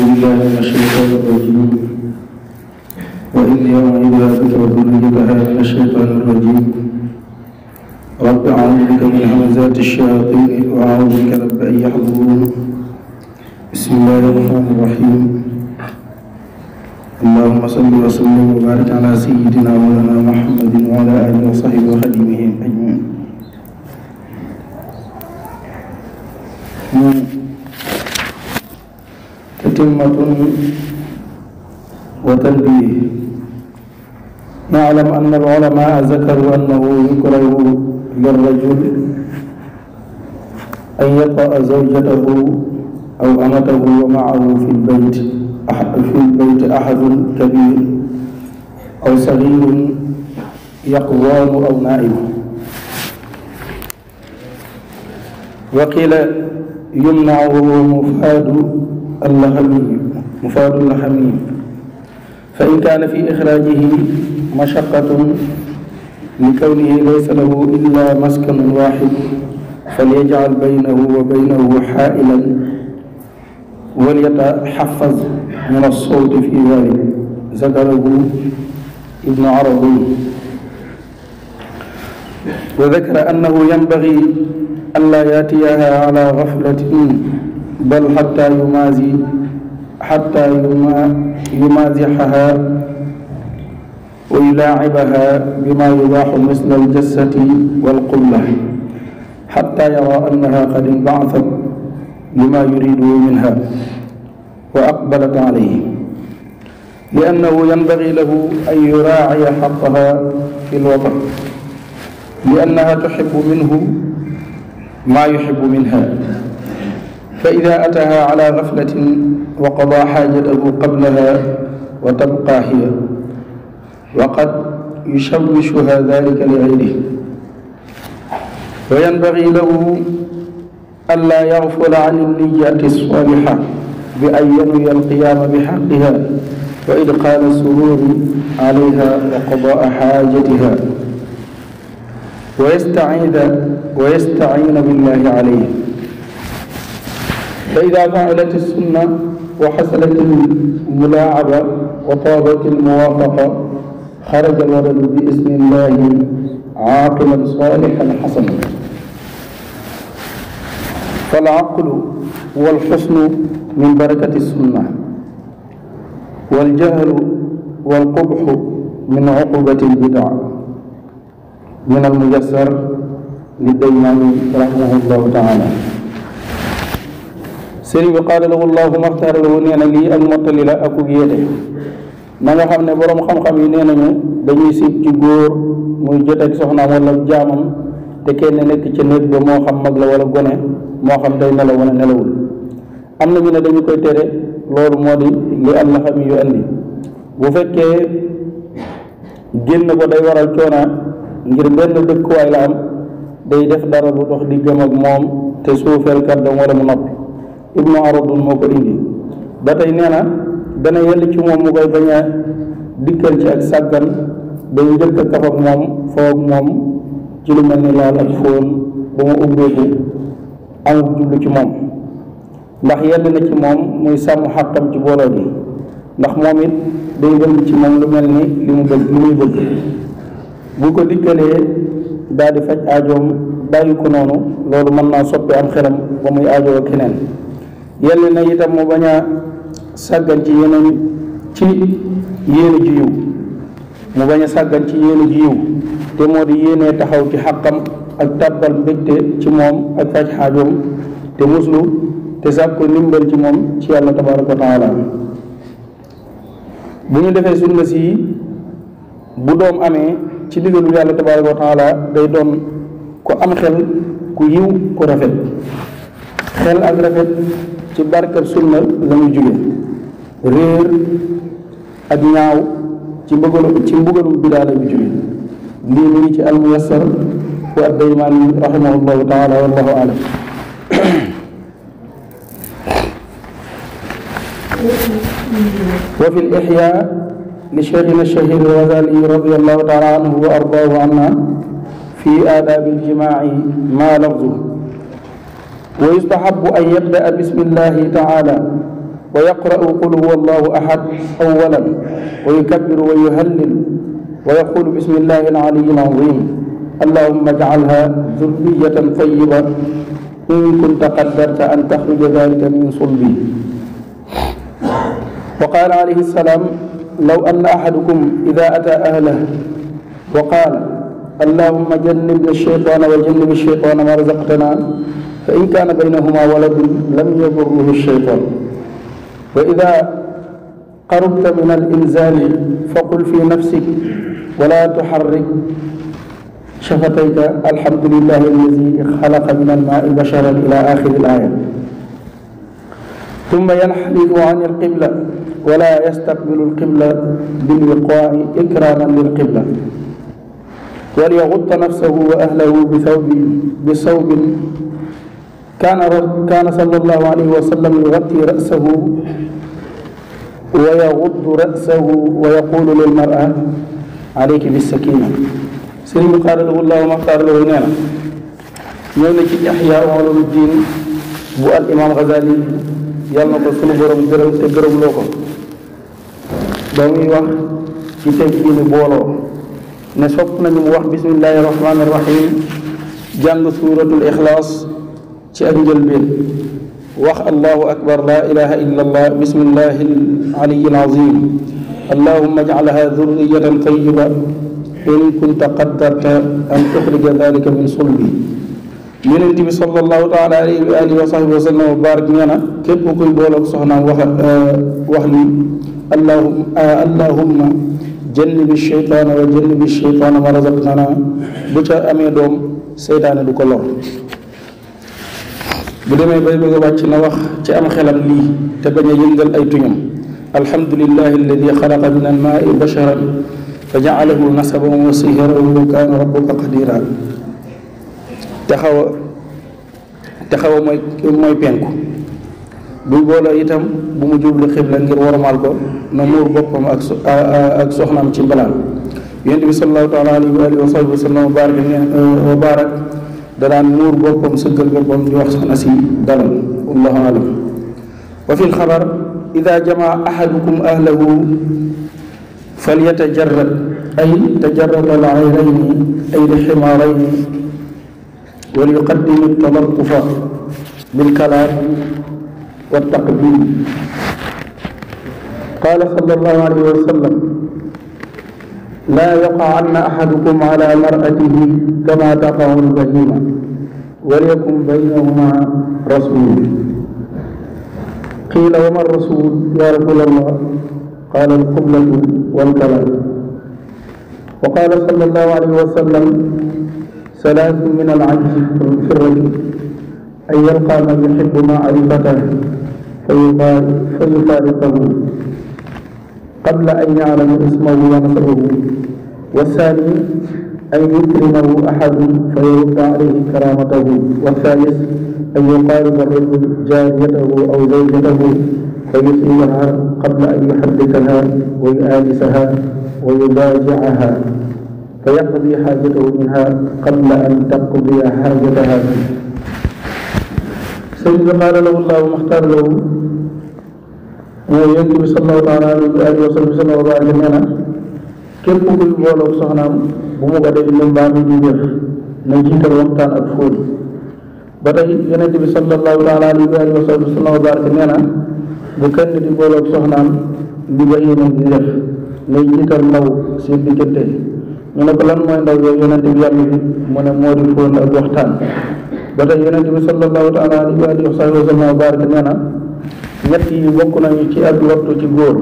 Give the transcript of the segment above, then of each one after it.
أعوذ بالله من الشيطان الرجيم وإني أعيذها بك وذريتها من الشيطان الرجيم رب أعوذ بك من همزات الشياطين وأعوذ بك رب أن يحضرون بسم الله الرحمن الرحيم اللهم صل وسلم وبارك على سيدنا مولانا محمد وعلى آله وصحبه وخديمه أجمعين. تتمة وتنبيه. نعلم أن العلماء ذكروا أنه يكره للرجل أن يطأ زوجته أو أمته ومعه في البيت أحد كبير أو صغير يقظان أو نائم. وقيل يمنعه مفاد اللحمي فإن كان في إخراجه مشقة لكونه ليس له إلا مسكن واحد فليجعل بينه وبينه حائلا وليتحفظ من الصوت في ذلك. ذكره ابن عربي. وذكر أنه ينبغي ألا يأتيها على غفلة بل حتى يمازحها ويلاعبها بما يباح مثل الجسة والقلة حتى يرى أنها قد انبعثت لما يريده منها وأقبلت عليه، لأنه ينبغي له أن يراعي حقها في الوطن لأنها تحب منه ما يحب منها، فإذا أتاها على غفلة وقضى حاجته قبلها وتبقى هي وقد يشوشها ذلك لغيره. وينبغي له ألا يغفل عن النية الصالحة بأن ينوي القيام بحقها وإدخال السرور عليها وقضاء حاجتها ويستعين بالله عليه. فإذا فعلت السنة وحصلت الملاعبة وطابت الموافقة خرج الولد بإذن الله عاقلا صالحا حسنا. فالعقل والحسن من بركة السنة، والجهل والقبح من عقوبة البدع. من الميسر للديماني رحمه الله تعالى. sëriñ bi qaadalahu llahu maxtaaralahu nee na lii ak mottali la akuk yéete. na nga xam ne boroom xam-xam yi nee nañu dañuy sib ci góor muy joteeg soxnaam wala jaamam te kenn nekk ci néeg ba moo xam mag la wala gone moo xam day nelaw wala nelawul. am na ñu ne dañu koy tere, loolu moo di li Allah xam yu andi. bu fekkee génn ko day waral coona ngir benn dëkkuwaay la am, day def dara lu dox diggam ak moom te suufeel kàddam wala mu noppi. Ibnu Aradun moo ko indi. ba tey nee na dana yell ci moom mu koy bañ a dikkal ci ak sàggan, day njëkk a kaf ak moom foo ak moom ci lu mel ni laal ak fóon ba mu ubbeeku amul jublu ci moom, ndax yell na ci moom muy sàmm xàqam ci booloo gi, ndax moom it day bëgg ci moom lu mel ni li muy bëgg. bu ko dikkalee daal di faj aajoom bàyyi ko noonu, loolu mën naa soppi am xelam ba muy aajoo keneen. yell na itam mu bañ a sàggan ci yéene ji yiw, mu bañ a sàggan ci yéene ji yiw te moo di yéenee taxaw ci xàqam ak tàbbal mbégte ci moom ak faj xaajoom te muslu te sàkku ndimbal ci moom ci yàlla tabaraka wa taala. bu ñu defee sunna si bu doom amee ci digalu yàlla tabaraka wa taala day doon ku am xel, ku yiw, ku rafet. xel ak rafet ci barkab sunna la ñu jóge, réer ak ñaaw ci mbugalum bidaa la ñu jóge. lii mu ngi ci almuyassar wa ad-Daymaani rahimahullahu taala wallahu alam. wa fi al-Ihyaa li shaykhina ash-shahiir al-Ghazali radiyallahu taala anhu wa ardaahu anna fi aadaabi al-jimaa'i maa lafzuhu. ويستحب أن يبدأ بسم الله تعالى ويقرأ قل هو الله أحد أولا ويكبر ويهلل ويقول بسم الله العلي العظيم اللهم اجعلها ذرية طيبة إن كنت قدرت أن تخرج ذلك من صلبي. وقال عليه السلام لو أن أحدكم إذا أتى أهله وقال اللهم جنبنا الشيطان وجنب الشيطان ما رزقتنا فإن كان بينهما ولد لم يضره الشيطان. وإذا قربت من الإنزال فقل في نفسك ولا تحرك شفتيك الحمد لله الذي خلق من الماء بشرا إلى آخر الآية. ثم ينحرف عن القبلة ولا يستقبل القبلة بالوقاع إكراما للقبلة وليغط نفسه وأهله بثوب كان صلى الله عليه وسلم يغطي رأسه ويغض رأسه ويقول للمرأة عليك بالسكينة. sëriñ bi qaadalahu llaahu maxtaar lahu nee na ñëw na ci Ihyaa Ulumuddin bu al imaam Ghazali yàlla na ko sunu borom gërëm te gërëm loo ko ba muy wax ci teggiinu booloo ne sopp nañu mu wax bismillaahi rahmaani rahiim jàng suuratul ixlaas ci ak njëlbeen wax allahu akbar laa ilaha illa allah bismillahi aliyi alazim allahumma ij'alha dhurriyatan tayyiba in kunta qaddarta an tuxrija dalika min sulbi. Yonent bi sallallahu taala alayhi wa alihi wa sahbihi wa sallam barak nee na képp kuy booloog soxnaam wax li allahumma jannibi sheytaana wa jannibi sheytaana ma razaqtana bu ca amee doom seytaane du ko lor. bu demee bay bëgg a wàcc na wax ci am xelam lii te bañ a yëngal ay tuñam alhamdulillahi alladi xalaqa min almaai basharan fa jaalahu nasaban wa sihran wa kaana rabbuka qadira. taxawa mooy penku buy booloo itam bu mu jublu xibla ngir wormaal ko na muur boppam ak soxnaam ci mbalaan. Yonent bi sallallahu taala alayhi wa alihi wa sahbihi wa sallam wa barak da daan muur boppam sëggal boppam di wax soxna si dalal wallahu alam. wa fi lxabar ida jamaa ahadukum ahlahu falyatajarrad ay tajarrad al aynayni ay lximaarayni walyuqaddim talattufa bilkalaam waltaqdim. qaala sallallahu alayhi wa sallam laa yaqacanna ahadukum ala mar'atihi kama taqacu albahima walyakun baynahuma rasul. qiila wa ma rasul ya rasul allah qaala alqiblatu walkalaam. wa qaala sallallahu alayhi wa sallam salaasu min alajzi fi rajul an yalqa man yuhibbu maarifatahu fa yufaariqahu qabla an ya'lama ismahu wa nasabahu والثاني أن يكرمه أحد فيرد عليه كرامته والثالث أن يقارب الرجل جاريته أو زوجته فيسئلها قبل أن يحدثها ويآنسها ويضاجعها فيقضي حاجته منها قبل أن تقضي حاجتها. سيد قال له الله مختار له mooy Yonent bi sallallahu alayhi wa sallam wa barak nee na képp kuy booloog soxnaam bu mu ko def lu mbaam yi di def na jiital waxtaan ak fóot. ba tey Yonent bi sallallahu alayhi wa sallam wa barak nee na bu kenn di booloog soxnaam li ba yéene di def nay jiital ndaw seen diggante. ñu ne ko lan mooy ndaw yooyu Yonent bi yàlla bi mu ne moo di fóot ak waxtaan. ba tey Yonent bi sallallahu alayhi wa sallam wa barak nee na ñett yi bokk nañu ci ak lottu ci góor.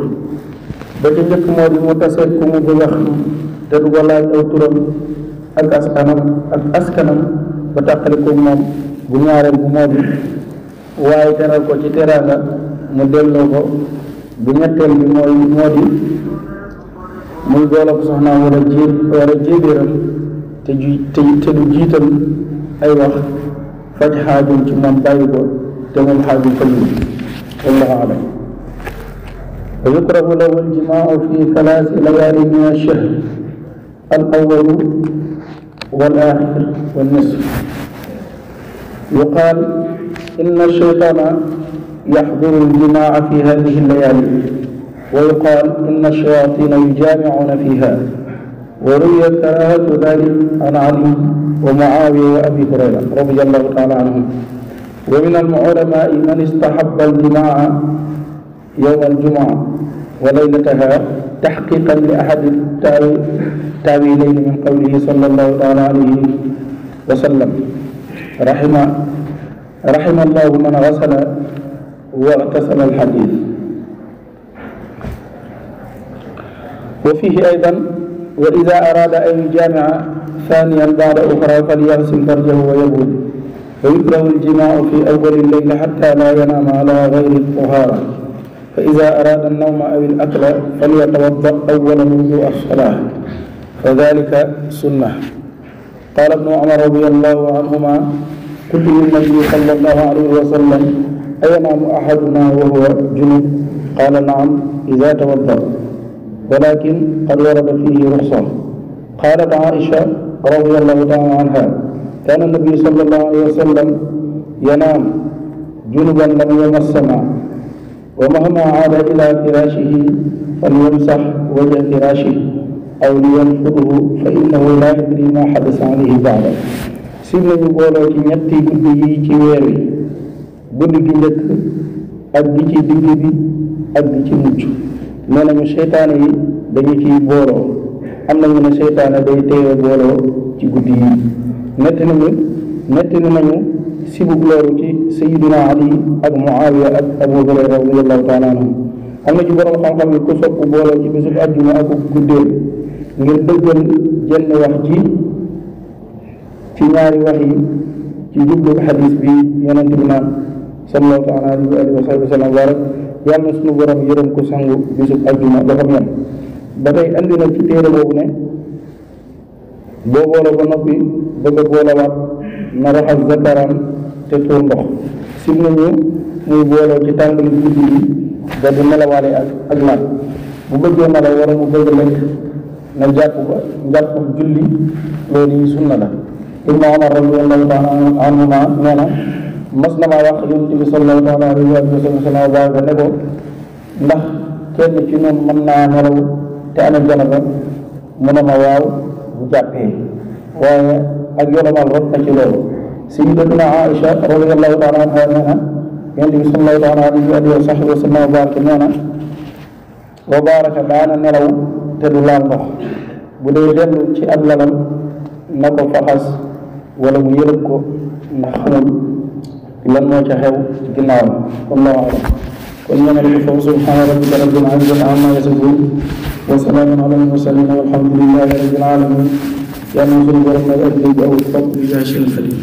ba ci njëkk moo di mu taseet ku mu bëgg a xam te du ko laaj aw turam ak askanam ba tàqali ko moom. bu ñaareel bu moo di waaye teral ko ci teraanga mu delloo ko. bu ñetteel bi moo di muy boole ko soxnaam wala jéebéeram te du jiital ay wax faj xaajum ci moom bàyyi ko te moom xaajum fajum wallahu alam. wa yukrahu lahu aljimaau fi thalathi layali min ash-shahr al-awwal wal-akhir wan-nisf. yuqaal inna ash-shaytana يحضر الجماع في هذه الليالي، ويقال إن الشياطين يجامعون فيها. وروي كراهة ذلك عن علي ومعاوية وأبي هريرة رضي الله تعالى عنهم. ومن العلماء من استحب الجماع يوم الجمعة وليلتها تحقيقا لأحد التاويلين من قوله صلى الله تعالى عليه وسلم رحم الله من غسل واغتسل الحديث. وفيه أيضا وإذا أراد أن يجامع ثانيا بعد أخرى فليغسل فرجه ويبول. ويكره الجماع في أول الليل حتى لا ينام على غير الطهارة. فإذا أراد النوم أو الأكل فليتوضأ أولا وضوء الصلاة، فذلك سنة. قال ابن عمر رضي الله عنهما: قلت للنبي صلى الله عليه وسلم: أينام أحدنا وهو جنوب؟ قال: نعم إذا توضأ، ولكن قد ورد فيه رخصة. قالت عائشة رضي الله تعالى عنها: كان النبي صلى الله عليه وسلم ينام جنبا لم يمس ماء، ومهما عاد إلى فراشه فليمسح وجه فراشه أو لينفضه فإنه لا يدري ما حدث عليه بعده. sim nañu booloo ci ñetti guddi yi ci weer wi, guddi gi njëkk ak gi ci digg bi ak gi ci mujj. nee nañu seytaane yi dañu ciy booloo, am nañu ne seytaane day teewe booloo ci guddi yi. nettali nañu sibug loolu ci Sayyidina Ali ak Muawiya ak Abu Hurayra radiyallahu taala anhum. am na ci borom xam-xam yi ku sopp booloo ci bisub àjjuma ak guddeel ngir dëggal jenn wax ji ci ñaari wax yi ci jublu xadis bi yonent bi naan sallallahu taala alayhi wa sallam wa rek yàlla na suñu borom yërëm ko sangu bisub àjjuma dafa yem. ba tey andi na ci téere boobu ne boo boole ba noppi bëgg a boolewaat na raxas zakaram te tuur ndox. sim nañu muy booloo ci tàmbali guddi bi ba di nelawaale ak laaj. bu bëggee nelaw wala mu bëgg lekk na jàpp julli, loolu yi sunna la. Ibnu Umar radiyallahu taala anhuma nee na mas na maa wax yonent bi sallallahu taala alayhi wa sallam ba ne ko: ndax kenn ci noonu mën naa nelaw te ana janaba? mu ne ma: waaw, bu jàppee. waaye ak yolomal rot na ci loolu. Sayyidatuna Aïcha radiyallahu taala anha nee na yonent bi sallallahu taala alayhi wa sallam nee na wa baraka daana nelaw te du laal ndox. bu dee dellu ci ab lalam na ko faxas wala mu yërëb ko, ndax xamul lan moo ca xew ginnaawam. wallahu a'lam. kon ñaanal ko foofu subhaana rabbika rabbil izzati amma yasifuun wa salaamun ala al-mursaliin walhamdulillahi rabbil aalamiin. yàlla na suñu borom nag ak dégg aw topp bi jaay seen xarit.